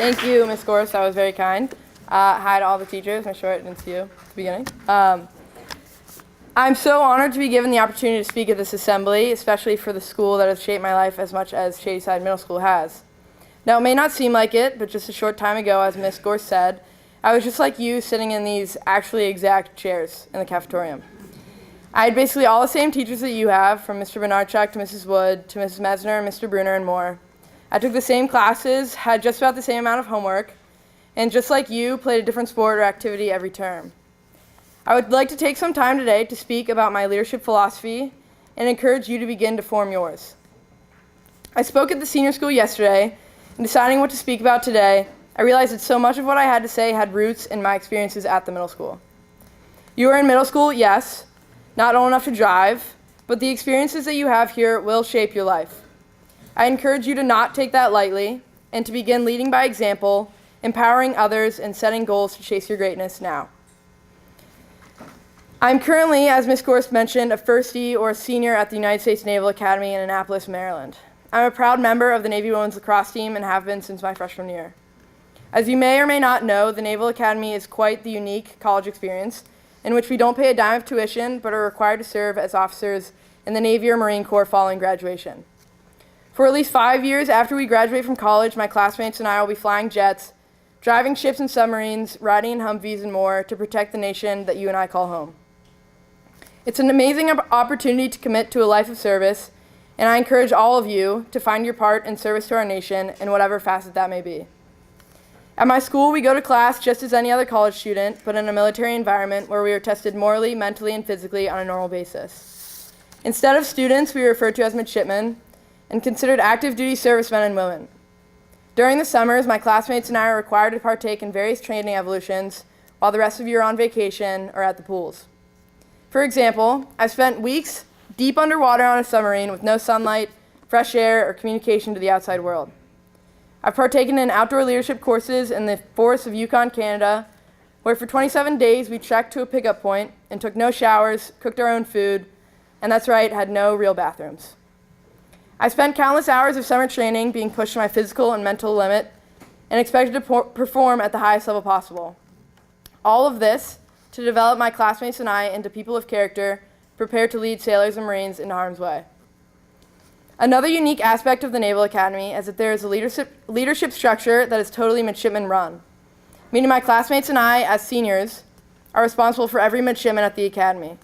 Thank you, Ms. Gorse. That was very kind. Hi to all the teachers. Make sure I didn't see you at the beginning. I'm so honored to be given the opportunity to speak at this assembly, especially for the school that has shaped my life as much as Shadyside Middle School has. Now, it may not seem like it, but just a short time ago, as Ms. Gorse said, I was just like you, sitting in these actually exact chairs in the cafetorium. I had basically all the same teachers that you have, from Mr. Bernardchuk to Mrs. Wood to Mrs. Mesner, Mr. Bruner, and more. I took the same classes, had just about the same amount of homework, and just like you, played a different sport or activity every term. I would like to take some time today to speak about my leadership philosophy and encourage you to begin to form yours. I spoke at the senior school yesterday, and deciding what to speak about today, I realized that so much of what I had to say had roots in my experiences at the middle school. You are in middle school, yes, not old enough to drive, but the experiences that you have here will shape your life. I encourage you to not take that lightly and to begin leading by example, empowering others, and setting goals to chase your greatness now. I'm currently, as Ms. Gorse mentioned, a firstie or a senior at the United States Naval Academy in Annapolis, Maryland. I'm a proud member of the Navy Women's Lacrosse team and have been since my freshman year. As you may or may not know, the Naval Academy is quite the unique college experience in which we don't pay a dime of tuition but are required to serve as officers in the Navy or Marine Corps following graduation. For at least 5 years after we graduate from college, my classmates and I will be flying jets, driving ships and submarines, riding in Humvees and more to protect the nation that you and I call home. It's an amazing opportunity to commit to a life of service, and I encourage all of you to find your part in service to our nation in whatever facet that may be. At my school, we go to class just as any other college student, but in a military environment where we are tested morally, mentally, and physically on a normal basis. Instead of students, we are referred to as midshipmen and considered active duty servicemen and women. During the summers, my classmates and I are required to partake in various training evolutions while the rest of you are on vacation or at the pools. For example, I've spent weeks deep underwater on a submarine with no sunlight, fresh air, or communication to the outside world. I've partaken in outdoor leadership courses in the forests of Yukon, Canada, where for 27 days we trekked to a pickup point and took no showers, cooked our own food, and that's right, had no real bathrooms. I spent countless hours of summer training being pushed to my physical and mental limit and expected to perform at the highest level possible. All of this to develop my classmates and I into people of character, prepared to lead sailors and Marines into harm's way. Another unique aspect of the Naval Academy is that there is a leadership structure that is totally midshipman run, meaning my classmates and I, as seniors, are responsible for every midshipman at the academy.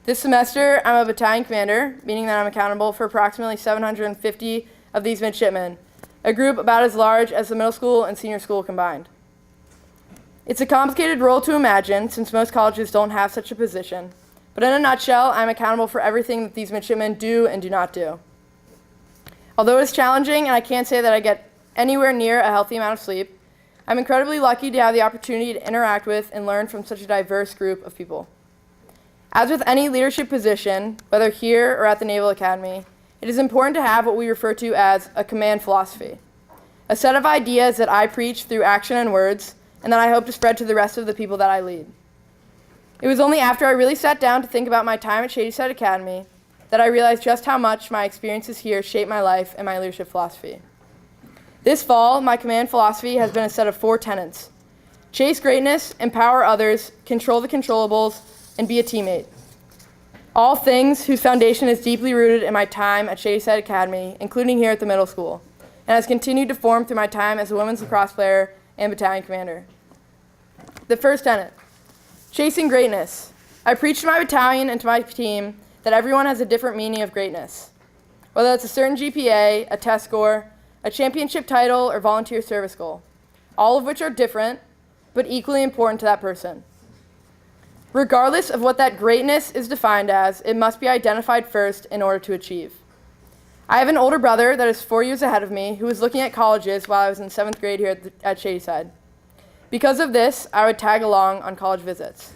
This semester, I'm a battalion commander, meaning that I'm accountable for approximately 750 of these midshipmen, a group about as large as the middle school and senior school combined. It's a complicated role to imagine, since most colleges don't have such a position, but in a nutshell, I'm accountable for everything that these midshipmen do and do not do. Although it's challenging, and I can't say that I get anywhere near a healthy amount of sleep, I'm incredibly lucky to have the opportunity to interact with and learn from such a diverse group of people. As with any leadership position, whether here or at the Naval Academy, it is important to have what we refer to as a command philosophy, a set of ideas that I preach through action and words, and that I hope to spread to the rest of the people that I lead. It was only after I really sat down to think about my time at Shadyside Academy that I realized just how much my experiences here shaped my life and my leadership philosophy. This fall, my command philosophy has been a set of 4 tenets: chase greatness, empower others, control the controllables, and be a teammate. All things whose foundation is deeply rooted in my time at Shadyside Academy, including here at the middle school, and has continued to form through my time as a women's lacrosse player and battalion commander. The first tenet: chasing greatness. I preach to my battalion and to my team that everyone has a different meaning of greatness, whether it's a certain GPA, a test score, a championship title, or volunteer service goal, all of which are different, but equally important to that person. Regardless of what that greatness is defined as, it must be identified first in order to achieve. I have an older brother that is 4 years ahead of me who was looking at colleges while I was in 7th grade here at Shadyside. Because of this, I would tag along on college visits.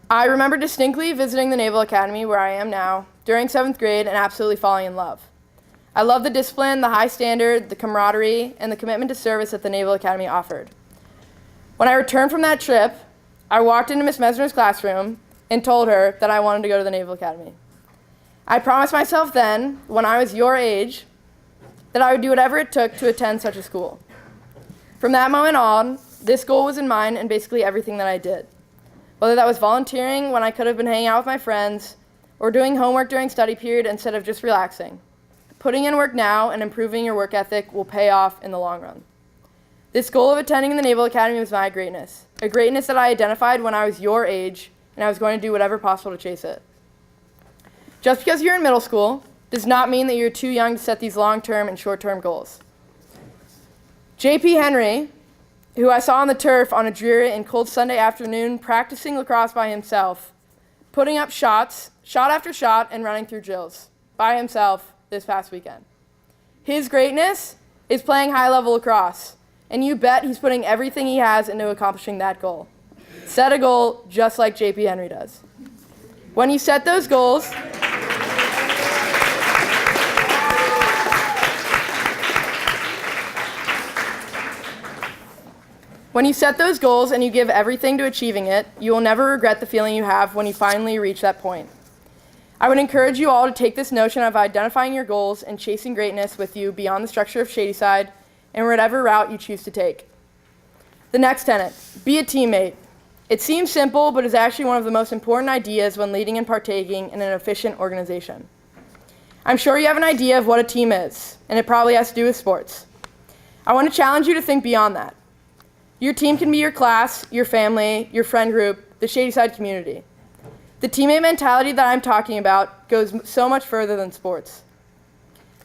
I remember distinctly visiting the Naval Academy, where I am now, during 7th grade and absolutely falling in love. I loved the discipline, the high standard, the camaraderie, and the commitment to service that the Naval Academy offered. When I returned from that trip, I walked into Miss Mesner's classroom and told her that I wanted to go to the Naval Academy. I promised myself then, when I was your age, that I would do whatever it took to attend such a school. From that moment on, this goal was in mind in basically everything that I did. Whether that was volunteering when I could have been hanging out with my friends, or doing homework during study period instead of just relaxing. Putting in work now and improving your work ethic will pay off in the long run. This goal of attending the Naval Academy was my greatness, a greatness that I identified when I was your age, and I was going to do whatever possible to chase it. Just because you're in middle school does not mean that you're too young to set these long-term and short-term goals. J.P. Henry, who I saw on the turf on a dreary and cold Sunday afternoon practicing lacrosse by himself, putting up shots, shot after shot, and running through drills by himself this past weekend. His greatness is playing high-level lacrosse, and you bet he's putting everything he has into accomplishing that goal. Set a goal just like J.P. Henry does. When you set those goals, and you give everything to achieving it, you will never regret the feeling you have when you finally reach that point. I would encourage you all to take this notion of identifying your goals and chasing greatness with you beyond the structure of Shadyside and whatever route you choose to take. The next tenet, be a teammate. It seems simple, but is actually one of the most important ideas when leading and partaking in an efficient organization. I'm sure you have an idea of what a team is, and it probably has to do with sports. I want to challenge you to think beyond that. Your team can be your class, your family, your friend group, the Shadyside community. The teammate mentality that I'm talking about goes so much further than sports.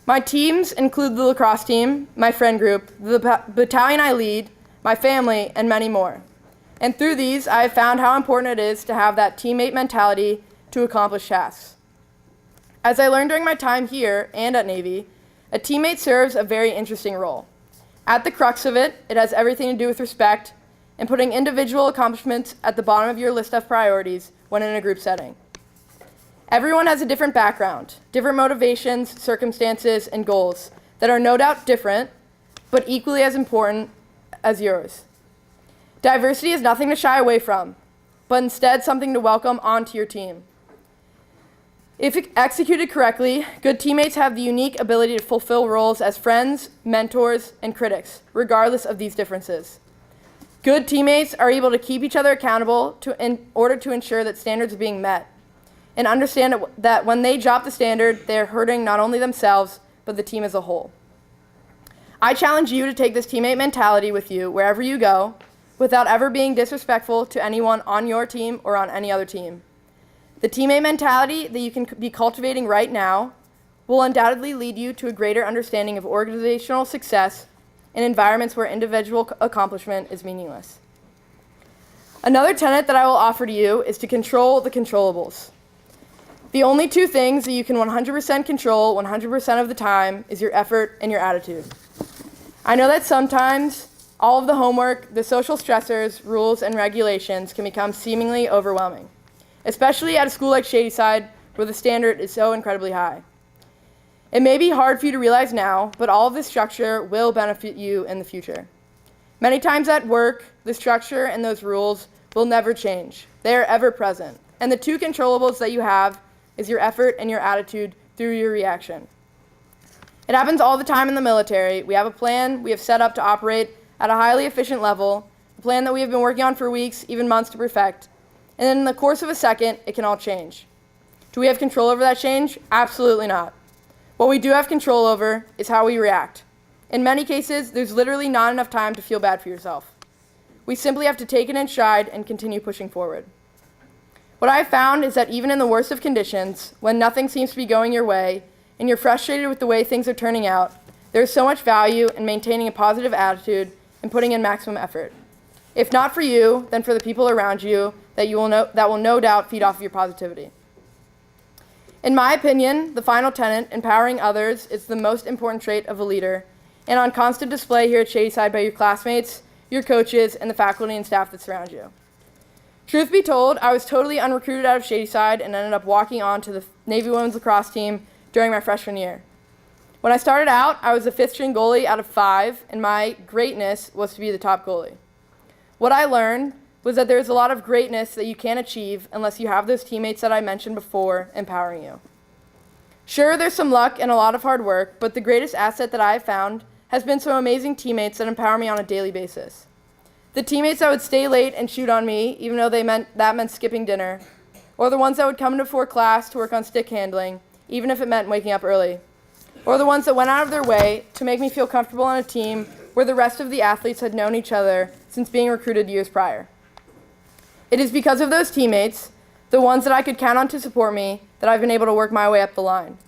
My teams include the lacrosse team, my friend group, the battalion I lead, my family, and many more. And through these, I have found how important it is to have that teammate mentality to accomplish tasks. As I learned during my time here and at Navy, a teammate serves a very interesting role. At the crux of it, it has everything to do with respect and putting individual accomplishments at the bottom of your list of priorities when in a group setting. Everyone has a different background, different motivations, circumstances, and goals that are no doubt different, but equally as important as yours. Diversity is nothing to shy away from, but instead something to welcome onto your team. If executed correctly, good teammates have the unique ability to fulfill roles as friends, mentors, and critics, regardless of these differences. Good teammates are able to keep each other accountable in order to ensure that standards are being met, and understand that when they drop the standard, they are hurting not only themselves, but the team as a whole. I challenge you to take this teammate mentality with you wherever you go, without ever being disrespectful to anyone on your team or on any other team. The teammate mentality that you can be cultivating right now will undoubtedly lead you to a greater understanding of organizational success in environments where individual accomplishment is meaningless. Another tenet that I will offer to you is to control the controllables. The only two things that you can 100% control 100% of the time is your effort and your attitude. I know that sometimes all of the homework, the social stressors, rules, and regulations can become seemingly overwhelming, especially at a school like Shadyside where the standard is so incredibly high. It may be hard for you to realize now, but all of this structure will benefit you in the future. Many times at work, the structure and those rules will never change. They are ever present. And the two controllables that you have is your effort and your attitude through your reaction. It happens all the time in the military. We have a plan we have set up to operate at a highly efficient level, a plan that we have been working on for weeks, even months to perfect. And then in the course of a second, it can all change. Do we have control over that change? Absolutely not. What we do have control over is how we react. In many cases, there's literally not enough time to feel bad for yourself. We simply have to take it in stride and continue pushing forward. What I have found is that even in the worst of conditions, when nothing seems to be going your way, and you're frustrated with the way things are turning out, there is so much value in maintaining a positive attitude and putting in maximum effort. If not for you, then for the people around you that will no doubt feed off of your positivity. In my opinion, the final tenet, empowering others, is the most important trait of a leader, and on constant display here at Shadyside by your classmates, your coaches, and the faculty and staff that surround you. Truth be told, I was totally unrecruited out of Shadyside and ended up walking on to the Navy women's lacrosse team during my freshman year. When I started out, I was a fifth-string goalie out of 5, and my greatness was to be the top goalie. What I learned was that there's a lot of greatness that you can't achieve unless you have those teammates that I mentioned before empowering you. Sure, there's some luck and a lot of hard work, but the greatest asset that I have found has been some amazing teammates that empower me on a daily basis. The teammates that would stay late and shoot on me, even though that meant skipping dinner, or the ones that would come before class to work on stick handling, even if it meant waking up early, or the ones that went out of their way to make me feel comfortable on a team where the rest of the athletes had known each other since being recruited years prior. It is because of those teammates, the ones that I could count on to support me, that I've been able to work my way up the line.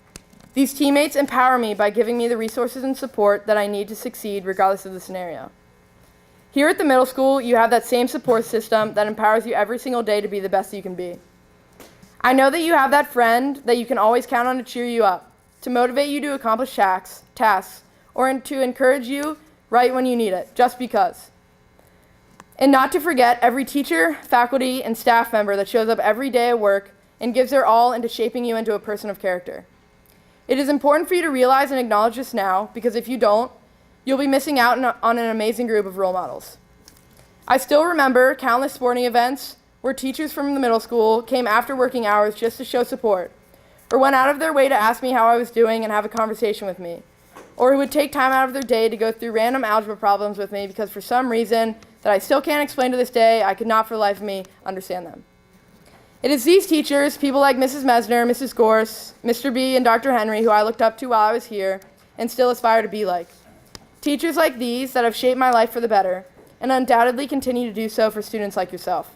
These teammates empower me by giving me the resources and support that I need to succeed regardless of the scenario. Here at the middle school, you have that same support system that empowers you every single day to be the best you can be. I know that you have that friend that you can always count on to cheer you up, to motivate you to accomplish tasks, or to encourage you right when you need it, just because. And not to forget every teacher, faculty, and staff member that shows up every day at work and gives their all into shaping you into a person of character. It is important for you to realize and acknowledge this now, because if you don't, you'll be missing out on an amazing group of role models. I still remember countless sporting events where teachers from the middle school came after working hours just to show support, or went out of their way to ask me how I was doing and have a conversation with me, or who would take time out of their day to go through random algebra problems with me because for some reason that I still can't explain to this day, I could not for the life of me understand them. It is these teachers, people like Mrs. Mesner, Mrs. Gorse, Mr. B, and Dr. Henry, who I looked up to while I was here and still aspire to be like. Teachers like these that have shaped my life for the better, and undoubtedly continue to do so for students like yourself.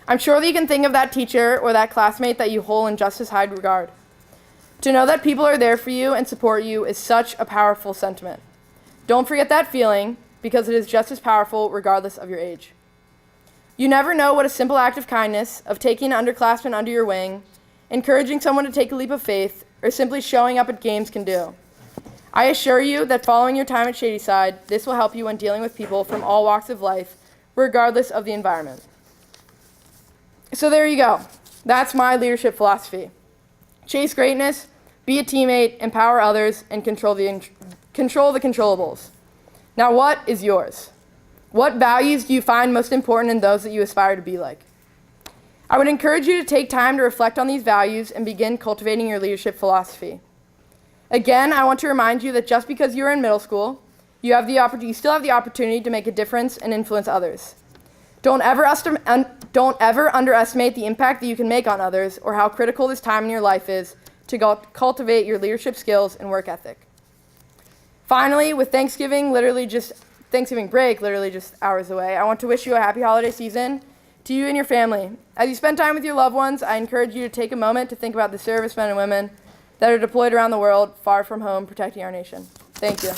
I'm sure that you can think of that teacher or that classmate that you hold in just as high regard. To know that people are there for you and support you is such a powerful sentiment. Don't forget that feeling, because it is just as powerful regardless of your age. You never know what a simple act of kindness, of taking an underclassman under your wing, encouraging someone to take a leap of faith, or simply showing up at games can do. I assure you that following your time at Shadyside, this will help you when dealing with people from all walks of life, regardless of the environment. So there you go. That's my leadership philosophy. Chase greatness, be a teammate, empower others, and control the controllables. Now, what is yours? What values do you find most important in those that you aspire to be like? I would encourage you to take time to reflect on these values and begin cultivating your leadership philosophy. Again, I want to remind you that just because you're in middle school, you still have the opportunity to make a difference and influence others. Don't ever underestimate the impact that you can make on others or how critical this time in your life is to cultivate your leadership skills and work ethic. Finally, with Thanksgiving break literally just hours away, I want to wish you a happy holiday season to you and your family. As you spend time with your loved ones, I encourage you to take a moment to think about the servicemen and women that are deployed around the world, far from home, protecting our nation. Thank you.